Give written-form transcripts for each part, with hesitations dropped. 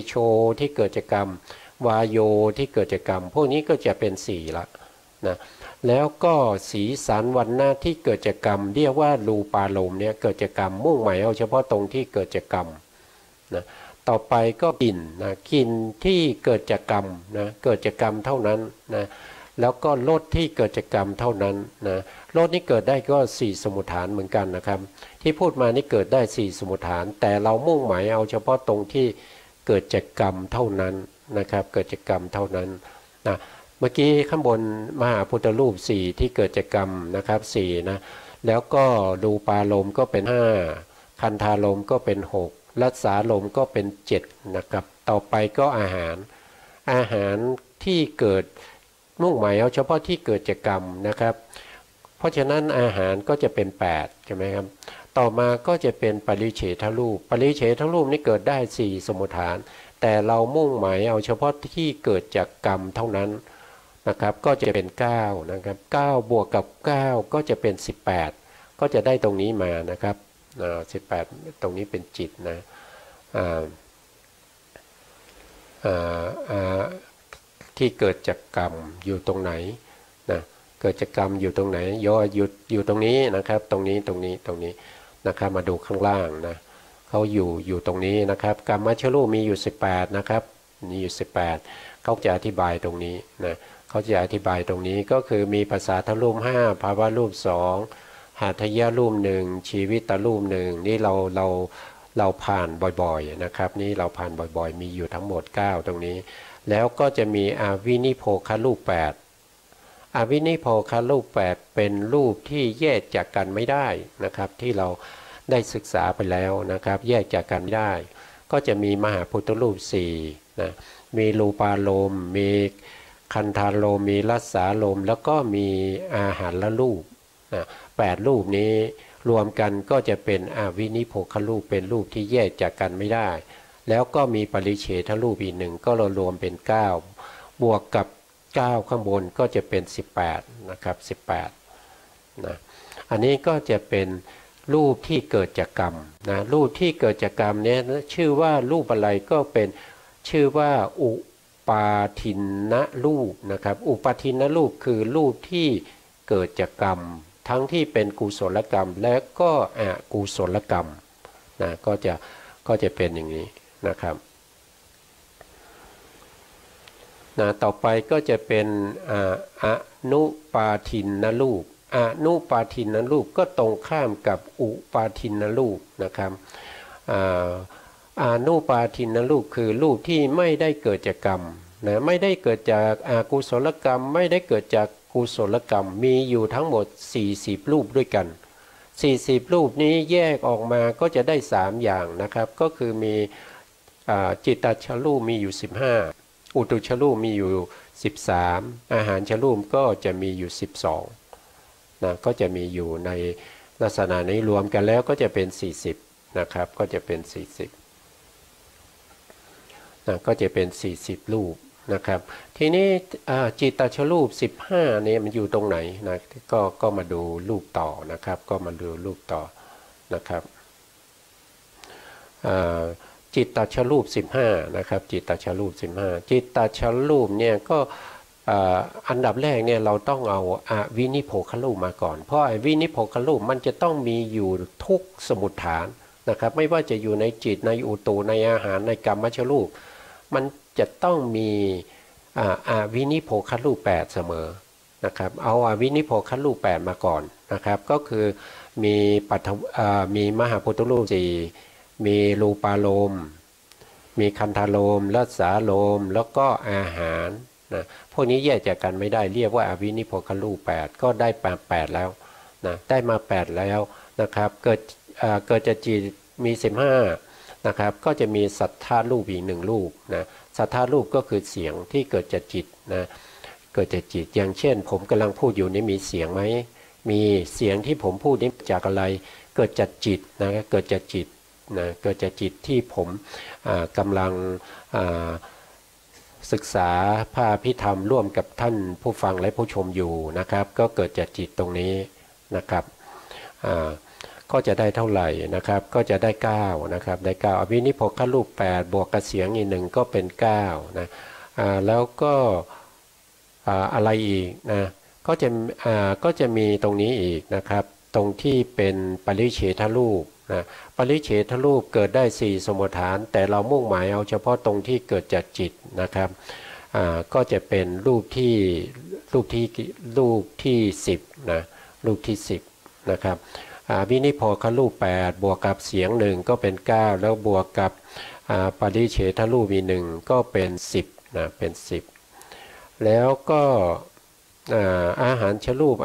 โชที่เกิดจากกรรมวายโยที่เกิดจากกรรมพวกนี้ก็จะเป็น4ละนะแล้วก็สีสันวรรณะที่เกิดจากกรรมเรียกว่ารูปารมณ์เนี่ยเกิดจากกรรมมุ่งหมายเอาเฉพาะตรงที่เกิดจากกรรมนะต่อไปก็กลิ่นนะกลิ่นที่เกิดจากกรรมนะเกิดจากกรรมเท่านั้นนะแล้วก็รสที่เกิดจากกรรมเท่านั้นนะรสนี้เกิดได้ก็4สมุฏฐานเหมือนกันนะครับที่พูดมานี่เกิดได้4สมุฏฐานแต่เรามุ่งหมายเอาเฉพาะตรงที่เกิดจากกรรมเท่านั้นนะครับเกิดจากกรรมเท่านั้นนะเมื่อกี้ข้างบนมหาพุทธรูป4ที่เกิดจากกรรมนะครับ4นะแล้วก็รูปารมณ์ก็เป็น5คันธารมณ์ก็เป็น6รัสสารมณ์ก็เป็น7นะครับต่อไปก็อาหารที่เกิดมุ่งหมายเอาเฉพาะที่เกิดจากกรรมนะครับเพราะฉะนั้นอาหารก็จะเป็น8ใช่ไหมครับต่อมาก็จะเป็นปริเฉทรูปปริเฉทรูปนี่เกิดได้4สมุฏฐานแต่เรามุ่งหมายเอาเฉพาะที่เกิดจากกรรมเท่านั้นนะครับก็จะเป็น9นะครับ9บวกกับ9ก็จะเป็น18ก็จะได้ตรงนี้มานะครับ18ตรงนี้เป็นจิตนะที่เกิดจากกรรมอยู่ตรงไหนนะเกิดจากกรรมอยู่ตรงไหนย่ออยู่ตรงนี้นะครับตรงนี้นะครับมาดูข้างล่างนะเขาอยู่ตรงนี้นะครับกรรมมัชรูปมีอยู่18นะครับมีอยู่18เขาจะอธิบายตรงนี้นะเขาจะอธิบายตรงนี้ก็คือมีภาษาทรูป5ภาวะรูป2หาทยรูป1ชีวิตตรูป1นี่เราผ่านบ่อยๆนะครับนี่เราผ่านบ่อยๆมีอยู่ทั้งหมด9ตรงนี้แล้วก็จะมีอวินิโภครูป8อวินิโภครูป8เป็นรูปที่แยกจากกันไม่ได้นะครับที่เราได้ศึกษาไปแล้วนะครับแยกจากกันไม่ได้ก็จะมีมหาพุทธรูป4นะมีรูปารมณ์มีคันธารมณ์มีรัสสารมณ์แล้วก็มีอาหารละรูปนะ8รูปนี้รวมกันก็จะเป็นอวินิโภครูปเป็นรูปที่แยกจากกันไม่ได้แล้วก็มีปริเฉทรูปอีก1ก็รวมเป็น9บวกกับ9ข้างบนก็จะเป็น18นะครับ18นะอันนี้ก็จะเป็นรูปที่เกิดจากกรรมนะรูปที่เกิดจากกรรมเนี่ยชื่อว่ารูปอะไรก็เป็นชื่อว่าอุปาทินนรูปนะครับอุปาทินนรูปคือรูปที่เกิดจากกรรมทั้งที่เป็นกุศลกรรมและก็อกุศลกรรมนะก็จะเป็นอย่างนี้นะครับนะต่อไปก็จะเป็นอนุปาทินนรูปอนุปาทินนรูปก็ตรงข้ามกับอุปาทินนรูปนะครับอนุปาทินนรูปคือรูปที่ไม่ได้เกิดจากกรรมนะไม่ได้เกิดจากอกุศลกรรมไม่ได้เกิดจากกุศลกรรมมีอยู่ทั้งหมด40รูปด้วยกัน40รูปนี้แยกออกมาก็จะได้3อย่างนะครับก็คือมีจิตตชรูปมีอยู่15อุตุชรูปมีอยู่13อาหารชรูปก็จะมีอยู่12นะก็จะมีอยู่ในลักษณะนี้รวมกันแล้วก็จะเป็น40นะครับก็จะเป็น40นะก็จะเป็น40รูปนะครับทีนี้จิตตชรูป15เนี่ยมันอยู่ตรงไหนนะก็มาดูรูปต่อนะครับก็มาดูรูปต่อนะครับจิตตชรูป15นะครับจิตตชรูป15จิตตชรูปเนี่ยก็อันดับแรกเนี่ยเราต้องเอาอวินิโภครูปมาก่อนเพราะอวินิโภครูปมันจะต้องมีอยู่ทุกสมุฏฐานนะครับไม่ว่าจะอยู่ในจิตในอุตุในอาหารในกรรมมัชรูปมันจะต้องมีอวินิโภครูป8เสมอนะครับเอาอวินิโภครูป8มาก่อนนะครับก็คือมีมหาพุทธรูป4มีรูปารมณ์มีคันธารมณ์รัสสารมณ์แล้วก็อาหารนะพวกนี้แยกจากกันไม่ได้เรียกว่าอวินิโภครูป8ก็ได้8แล้วนะได้มา8แล้วนะครับเกิดจากจิตมี15นะครับก็จะมีสัทธารูปอีก1รูปนะสัทธารูปก็คือเสียงที่เกิดจากจิตนะเกิดจากจิตอย่างเช่นผมกำลังพูดอยู่นี่มีเสียงไหมมีเสียงที่ผมพูดนี่จากอะไรเกิดจากจิตนะเกิดจากจิตนะเกิดจากจิตที่ผมกำลังศึกษาพระอภิธรรมร่วมกับท่านผู้ฟังและผู้ชมอยู่นะครับก็เกิดจากจิตตรงนี้นะครับ ก็จะได้เท่าไหร่นะครับก็จะได้9นะครับได้9อภินิพกขรูป8บวกกับเสียงอีก1ก็เป็น9นะแล้วก็อะไรอีกนะก็จะมีตรงนี้อีกนะครับตรงที่เป็นปริเฉทรูปนะปริเฉทรูปเกิดได้4สมมติฐานแต่เรามุ่งหมายเอาเฉพาะตรงที่เกิดจากจิตนะครับก็จะเป็นรูปที่10นะรูปที่10นะครับวินิโพครูป8บวกกับเสียง1ก็เป็น9แล้วบวกกับปริเฉทรูปอีก1ก็เป็น10นะเป็น10แล้วก็อาหารชรูป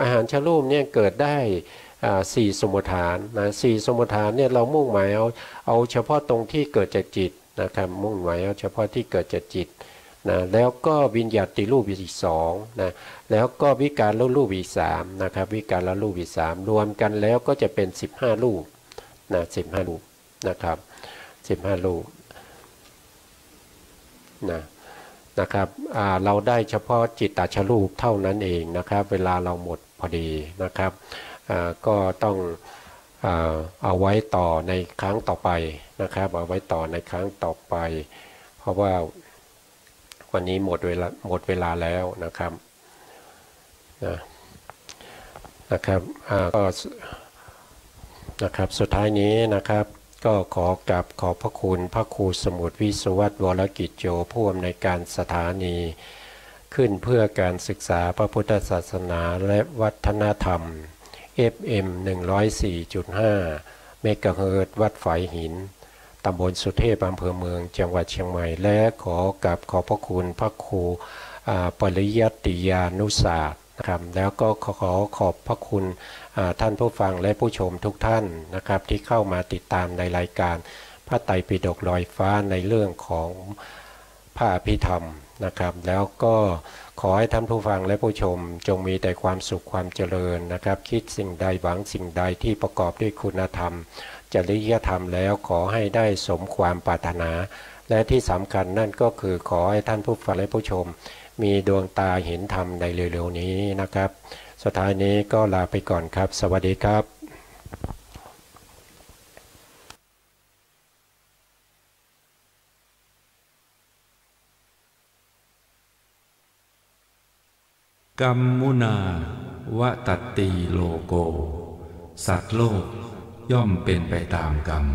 เนี่ยเกิดได้4สมมติฐานนะ4สมมติฐานเนี่ยเรามุ่งหมายเอาเฉพาะตรงที่เกิดจากจิตนะครับมุ่งหมายเอาเฉพาะที่เกิดจากจิตนะแล้วก็วิญญาติรูปอีก2นะแล้วก็วิการละรูปอีก3นะครับวิการละรูปอีก3รวมกันแล้วก็จะเป็น15รูปนะ15รูปนะครับ15รูปนะครับเราได้เฉพาะจิตตชรูปเท่านั้นเองนะครับเวลาเราหมดพอดีนะครับก็ต้องเอาไว้ต่อในครั้งต่อไปนะครับเอาไว้ต่อในครั้งต่อไปเพราะว่าวันนี้หมดเวลาแล้วนะครับนะครับก็นะครับสุดท้ายนี้นะครับก็ขอบพระคุณพระครูสมุทรวิศวัตรวรกิจโยผู้อำนวยการสถานีขึ้นเพื่อการศึกษาพระพุทธศาสนาและวัฒนธรรม FM 104.5 เมกะเฮิรตซ์วัดฝายหินตำบลสุเทพอำเภอเมืองจังหวัดเชียงใหม่และขอบพระคุณพระครูปริยัติยานุศาสตร์นะครับแล้วก็ขอบพระคุณท่านผู้ฟังและผู้ชมทุกท่านนะครับที่เข้ามาติดตามในรายการพระไตรปิฎกลอยฟ้าในเรื่องของพระอภิธรรมนะครับแล้วก็ขอให้ท่านผู้ฟังและผู้ชมจงมีแต่ความสุขความเจริญนะครับคิดสิ่งใดหวังสิ่งใดที่ประกอบด้วยคุณธรรมจริยธรรมแล้วขอให้ได้สมความปรารถนาและที่สำคัญนั่นก็คือขอให้ท่านผู้ฟังและผู้ชมมีดวงตาเห็นธรรมในเร็วๆนี้นะครับสุดท้ายนี้ก็ลาไปก่อนครับสวัสดีครับกัมมุนาวะตัตติโลโกสัตว์โลกย่อมเป็นไปตามกรรม